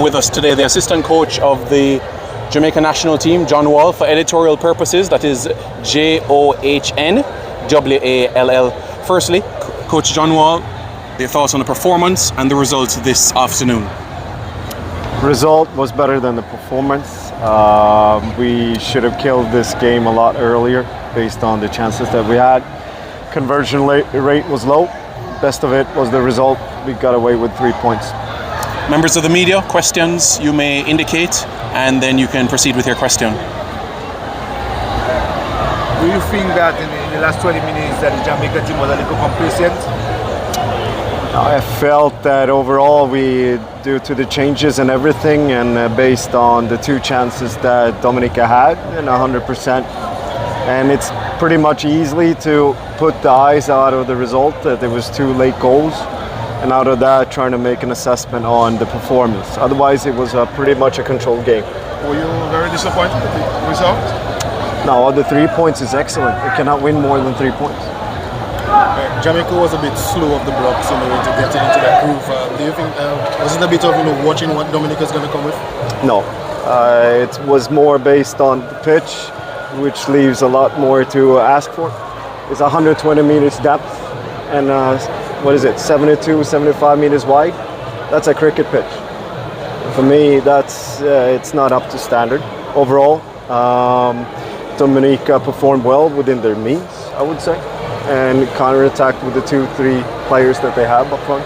With us today, the assistant coach of the Jamaica national team, John Wall, for editorial purposes. That is JOHNWALL. Firstly, Coach John Wall, your thoughts on the performance and the results this afternoon? Result was better than the performance. We should have killed this game a lot earlier based on the chances that we had. Conversion rate was low. Best of it was the result. We got away with 3 points. Members of the media, questions you may indicate, and then you can proceed with your question. Do you think that in the last 20 minutes that the Jamaica team was a little complacent? I felt that overall due to the changes and everything, and based on the 2 chances that Dominica had, and 100%, and it's pretty much easily to put the eyes out of the result that there was 2 late goals, and out of that trying to make an assessment on the performance. Otherwise it was pretty much a controlled game. Were you very disappointed with the result? No, the 3 points is excellent. You cannot win more than 3 points. Jamaica was a bit slow off the blocks in order to get into that groove. Do you think was it a bit of watching what Dominica's going to come with? No, it was more based on the pitch, which leaves a lot more to ask for. It's 120 meters depth and 72, 75 meters wide. That's a cricket pitch. For me, that's it's not up to standard. Overall, Dominica performed well within their means, I would say, and counterattacked with the 2-3 players that they have up front.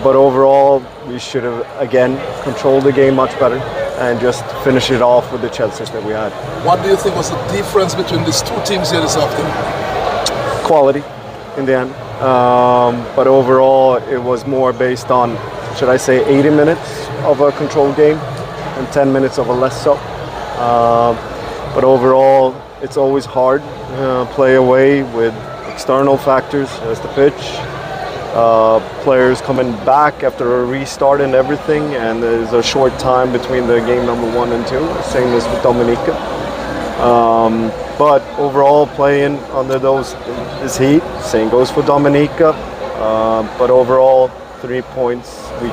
But overall, we should have again controlled the game much better and just finish it off with the chances that we had. What do you think was the difference between these 2 teams here this afternoon? Quality in the end. But overall, it was more based on, should I say, 80 minutes of a controlled game and 10 minutes of a less so. But overall, it's always hard play away with external factors as the pitch. Players coming back after a restart and everything, and there's a short time between the game number 1 and 2, same as with Dominica. But overall, playing under this heat, same goes for Dominica. But overall, 3 points, we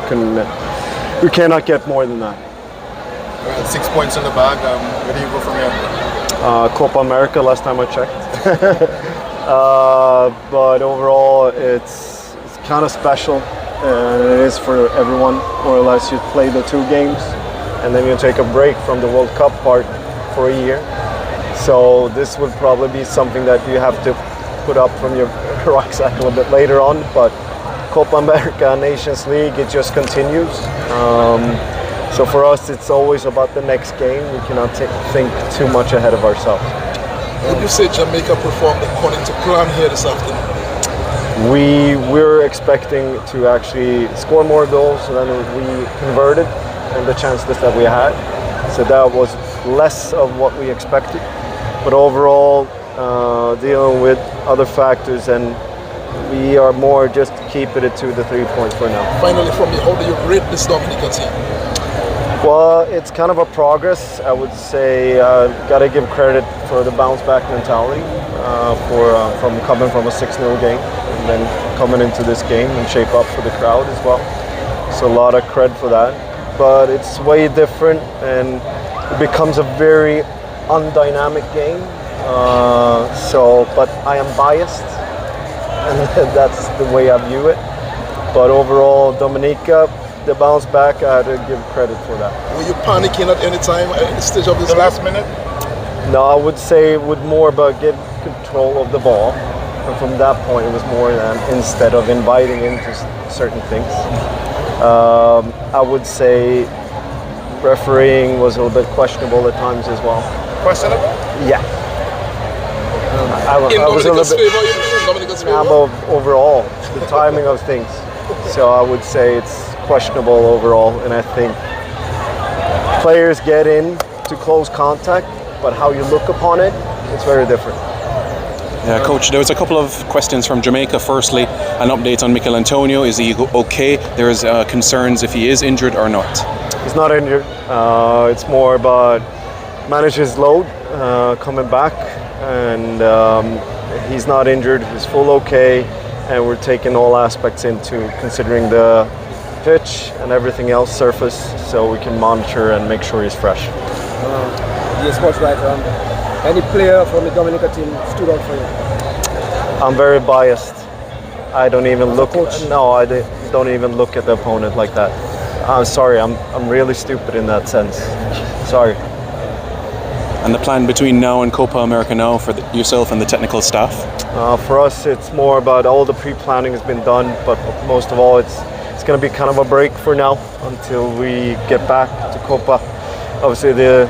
cannot get more than that. 6 points in the bag. Where do you go from here? Copa America, last time I checked. But overall, it's kind of special. It is for everyone, more or less. You play the 2 games, and then you take a break from the World Cup part for a year. So this would probably be something that you have to put up from your rucksack a little bit later on. But Copa America, Nations League, it just continues. So for us, it's always about the next game. We cannot think too much ahead of ourselves. Would you say Jamaica performed according to plan here this afternoon? We're expecting to actually score more goals than we converted and the chances that we had. So that was less of what we expected. But overall, dealing with other factors, and we are more just keeping it to the 3 points for now. Finally, from you, how do you rate this Dominica team? Well, it's kind of a progress. I would say got to give credit for the bounce back mentality from coming from a 6-0 game and then coming into this game and shape up for the crowd as well. So a lot of credit for that. But it's way different, and it becomes a very undynamic game. But I am biased, and that's the way I view it. But overall, Dominica, the bounce back, I had to give credit for that. Were you panicking at any time at any stage of this? The last minute? No, I would say it would more about get control of the ball. And from that point, it was more than instead of inviting into certain things. I would say refereeing was a little bit questionable at times as well. Questionable? Yeah. I was a little bit. Dominica's favor? About overall, the timing of things. So I would say it's questionable overall, and I think players get in to close contact, but how you look upon it, it's very different. Yeah, Coach, there was a couple of questions from Jamaica. Firstly, an update on Mikel Antonio. Is he okay? There's concerns if he is injured or not. He's not injured. It's more about manage his load coming back, and he's not injured. He's full okay, and we're taking all aspects into considering the pitch and everything else surface, so we can monitor and make sure he's fresh. Yes, sports right. Any player from the Dominica team stood out for you? I'm very biased. I don't even look. coach? No, don't even look at the opponent like that. I'm sorry. I'm really stupid in that sense. Sorry. And the plan between now and Copa America now for yourself and the technical staff? For us, it's more about all the pre-planning has been done, but most of all, it's going to be kind of a break for now until we get back to Copa. Obviously, the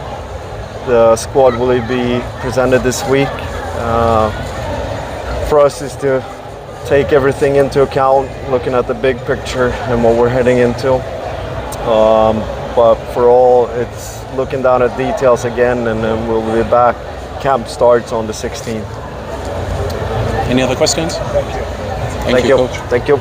squad will be presented this week. For us, is to take everything into account, looking at the big picture and what we're heading into. But for all, it's looking down at details again, and then we'll be back. Camp starts on the 16th. Any other questions? Thank you. Coach. Thank you.